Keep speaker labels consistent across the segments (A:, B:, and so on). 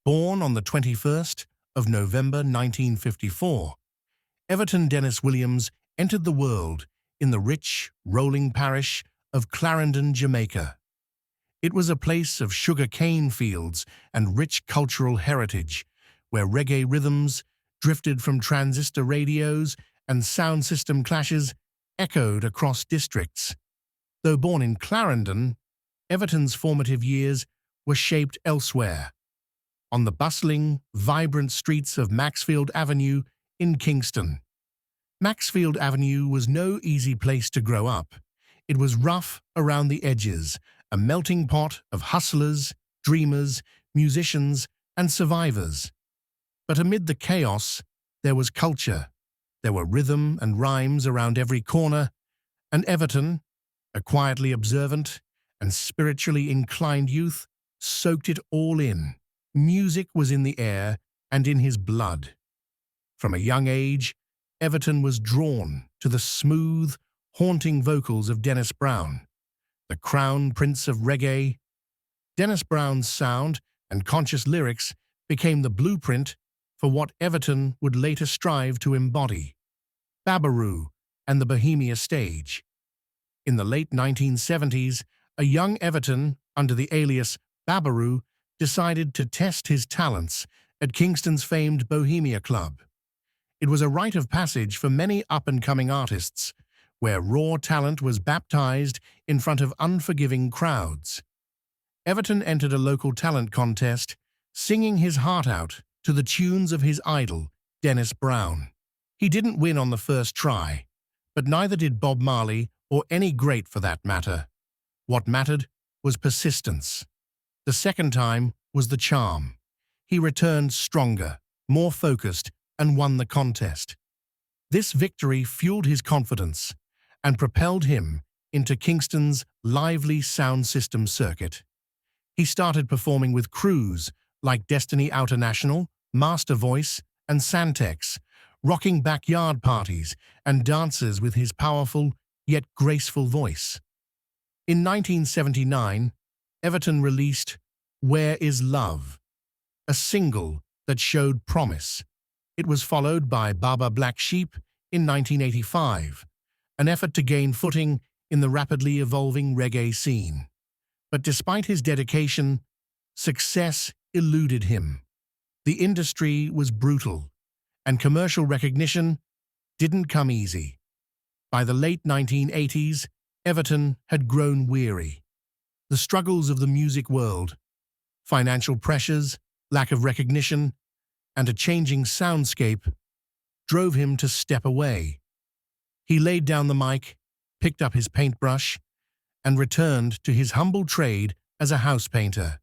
A: Born on the 21st of November 1954, Everton Dennis Williams entered the world in the rich, rolling parish of Clarendon, Jamaica. It was a place of sugar cane fields and rich cultural heritage, where reggae rhythms drifted from transistor radios and sound system clashes echoed across districts. Though born in Clarendon, Everton's formative years were shaped elsewhere, on the bustling, vibrant streets of Maxfield Avenue in Kingston. Maxfield Avenue was no easy place to grow up. It was rough around the edges, a melting pot of hustlers, dreamers, musicians, and survivors. But amid the chaos, there was culture. There were rhythm and rhymes around every corner, and Everton, a quietly observant and spiritually inclined youth, soaked it all in. Music was in the air and in his blood. From a young age, Everton was drawn to the smooth, haunting vocals of Dennis Brown, the crown Prince of Reggae. Dennis Brown's sound and conscious lyrics became the blueprint for what Everton would later strive to embody: Babaroo and the Bohemia stage. In the late 1970s, a young Everton, under the alias Babaroo, decided to test his talents at Kingston's famed Bohemia Club. It was a rite of passage for many up-and-coming artists, where raw talent was baptized in front of unforgiving crowds. Everton entered a local talent contest, singing his heart out to the tunes of his idol, Dennis Brown. He didn't win on the first try, but neither did Bob Marley or any great for that matter. What mattered was persistence. The second time was the charm. He returned stronger, more focused, and won the contest. This victory fueled his confidence and propelled him into Kingston's lively sound system circuit. He started performing with crews like Destiny Outer National, Master Voice, and Santex, rocking backyard parties and dances with his powerful yet graceful voice. In 1979, Everton released Where Is Love, a single that showed promise. It was followed by Baba Black Sheep in 1985, an effort to gain footing in the rapidly evolving reggae scene. But despite his dedication, success eluded him. The industry was brutal, and commercial recognition didn't come easy. By the late 1980s, Everton had grown weary. The struggles of the music world, financial pressures, lack of recognition, and a changing soundscape drove him to step away. He laid down the mic, picked up his paintbrush, and returned to his humble trade as a house painter.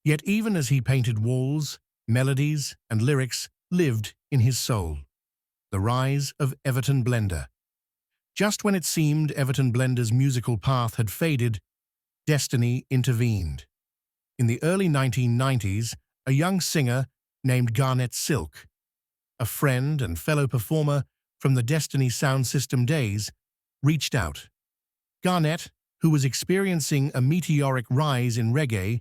A: Yet even as he painted walls, melodies and lyrics lived in his soul. The rise of Everton Blender. Just when it seemed Everton Blender's musical path had faded, destiny intervened. In the early 1990s, a young singer named Garnett Silk, a friend and fellow performer from the Destiny sound system days, reached out. Garnett, who was experiencing a meteoric rise in reggae,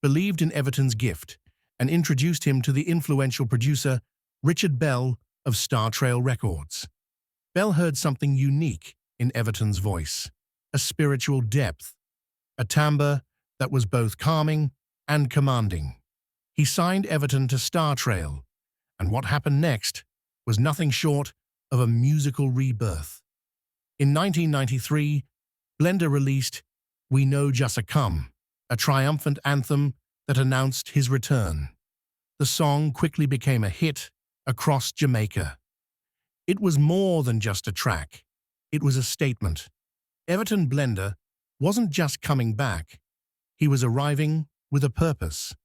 A: believed in Everton's gift and introduced him to the influential producer Richard Bell of Star Trail Records. Bell heard something unique in Everton's voice, a spiritual depth, a timbre that was both calming and commanding. He signed Everton to Star Trail, and what happened next was nothing short of a musical rebirth. In 1993, Blender released We Know Just a Come, a triumphant anthem that announced his return. The song quickly became a hit across Jamaica. It was more than just a track. It was a statement. Everton Blender wasn't just coming back. He was arriving with a purpose.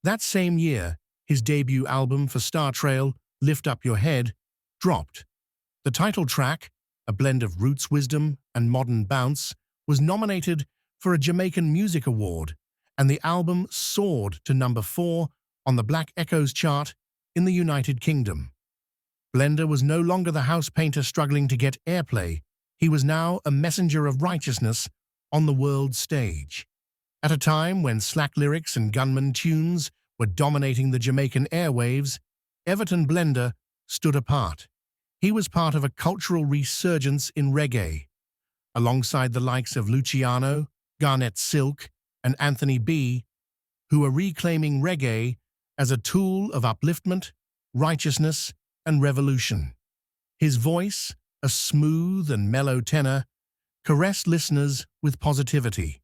A: That same year, his debut album for Star Trail, Lift Up Your Head, dropped. The title track, a blend of roots wisdom and modern bounce, was nominated for a Jamaican Music Award, and the album soared to number 4 on the Black Echoes chart in the United Kingdom. Blender was no longer the house painter struggling to get airplay. He was now a messenger of righteousness on the world stage. At a time when slack lyrics and gunman tunes were dominating the Jamaican airwaves, Everton Blender stood apart. He was part of a cultural resurgence in reggae, alongside the likes of Luciano, Garnett Silk, and Anthony B., who were reclaiming reggae as a tool of upliftment, righteousness, and revolution. His voice, a smooth and mellow tenor, caressed listeners with positivity.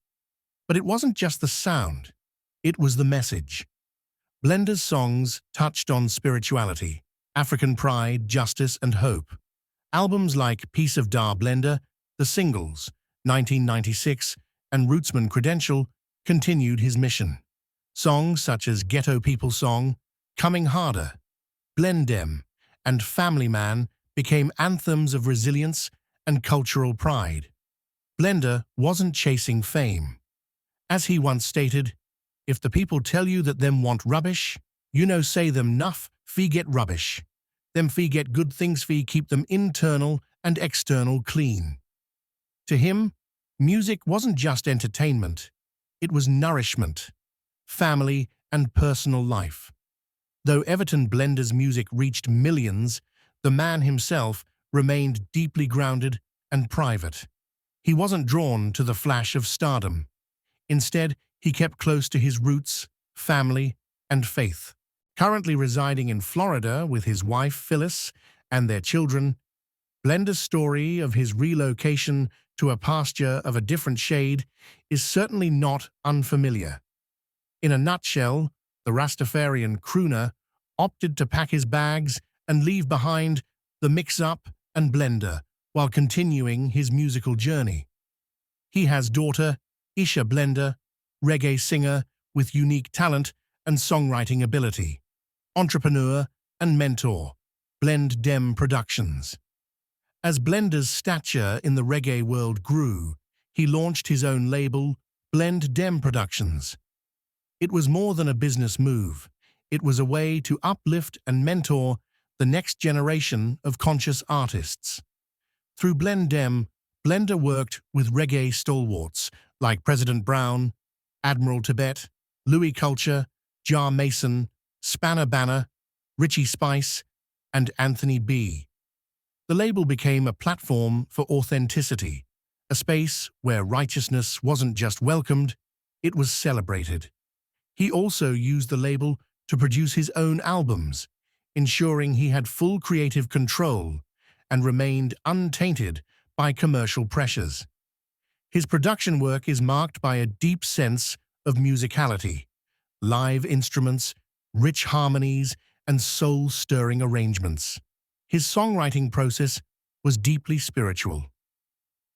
A: But it wasn't just the sound, it was the message. Blender's songs touched on spirituality, African pride, justice, and hope. Albums like Piece of Da Blender, the singles, 1996, and Rootsman Credential continued his mission. Songs such as Ghetto People Song, Coming Harder, Blendem, and Family Man became anthems of resilience and cultural pride. Blender wasn't chasing fame. As he once stated, "If the people tell you that them want rubbish, you know say them nuff, fee get rubbish. Them fee get good things fee keep them internal and external clean." To him, music wasn't just entertainment, it was nourishment, family, and personal life. Though Everton Blender's music reached millions, the man himself remained deeply grounded and private. He wasn't drawn to the flash of stardom. Instead, he kept close to his roots, family, and faith. Currently residing in Florida with his wife Phyllis and their children, Blender's story of his relocation to a pasture of a different shade is certainly not unfamiliar. In a nutshell, the Rastafarian crooner opted to pack his bags and leave behind the mix-up and Blender while continuing his musical journey. He has daughter, Isha Blender, reggae singer with unique talent and songwriting ability, entrepreneur and mentor, Blend Dem Productions. As Blender's stature in the reggae world grew, he launched his own label, Blend Dem Productions. It was more than a business move. It was a way to uplift and mentor the next generation of conscious artists. Through Blend Dem, Blender worked with reggae stalwarts like President Brown, Admiral Tibet, Louis Culture, Jar Mason, Spanner Banner, Richie Spice, and Anthony B. The label became a platform for authenticity, a space where righteousness wasn't just welcomed, it was celebrated. He also used the label to produce his own albums, ensuring he had full creative control and remained untainted by commercial pressures. His production work is marked by a deep sense of musicality, live instruments, rich harmonies, and soul-stirring arrangements. His songwriting process was deeply spiritual.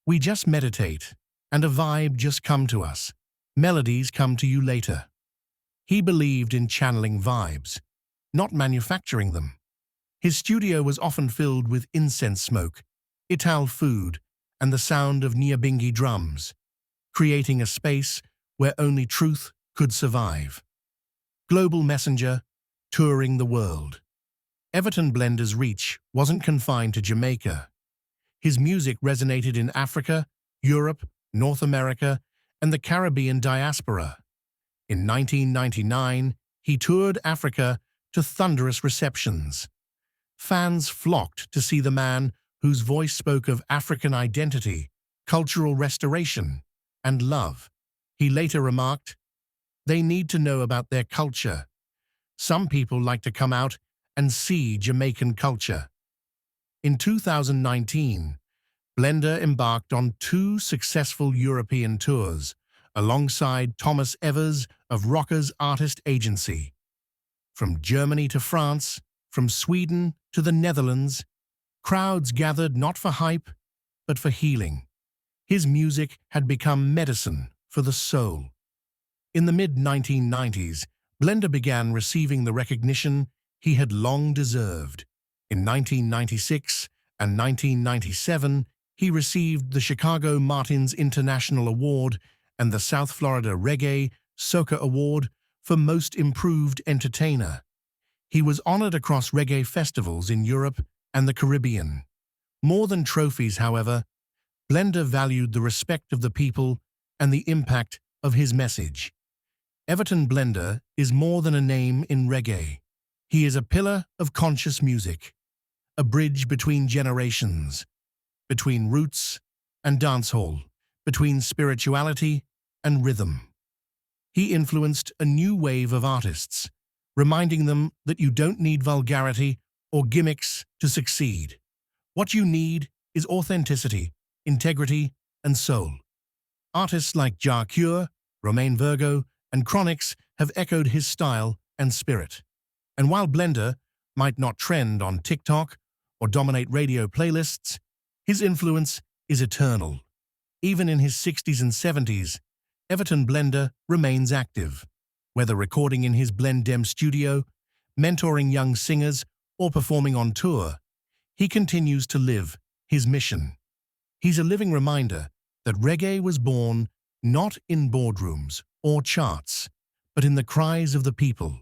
A: We just meditate, and a vibe just come to us. Melodies come to you later. He believed in channeling vibes, not manufacturing them. His studio was often filled with incense smoke, Ital food, and the sound of Nyabingi drums, creating a space where only truth could survive. Global messenger, touring the world. Everton Blender's reach wasn't confined to Jamaica. His music resonated in Africa, Europe, North America, and the Caribbean diaspora. In 1999, he toured Africa to thunderous receptions. Fans flocked to see the man whose voice spoke of African identity, cultural restoration, and love. He later remarked, "They need to know about their culture. Some people like to come out and see Jamaican culture." In 2019, Blender embarked on 2 successful European tours, alongside Thomas Evers of Rockers Artist Agency. From Germany to France, from Sweden to the Netherlands, crowds gathered not for hype, but for healing. His music had become medicine for the soul. In the mid-1990s, Blender began receiving the recognition he had long deserved. In 1996 and 1997, he received the Chicago Martins International Award and the South Florida Reggae Soca Award for Most Improved Entertainer. He was honored across reggae festivals in Europe and the Caribbean. More than trophies, however, Blender valued the respect of the people and the impact of his message. Everton Blender is more than a name in reggae. He is a pillar of conscious music, a bridge between generations, between roots and dancehall, between spirituality and rhythm. He influenced a new wave of artists, reminding them that you don't need vulgarity or gimmicks to succeed. What you need is authenticity, integrity, and soul. Artists like Jah Cure, Romain Virgo, and Chronix have echoed his style and spirit. And while Blender might not trend on TikTok or dominate radio playlists, his influence is eternal. Even in his 60s and 70s, Everton Blender remains active. Whether recording in his Blendem studio, mentoring young singers, or performing on tour, he continues to live his mission. He's a living reminder that reggae was born not in boardrooms or charts, but in the cries of the people,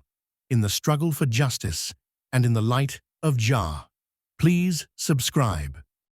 A: in the struggle for justice, and in the light of Jah. Please subscribe.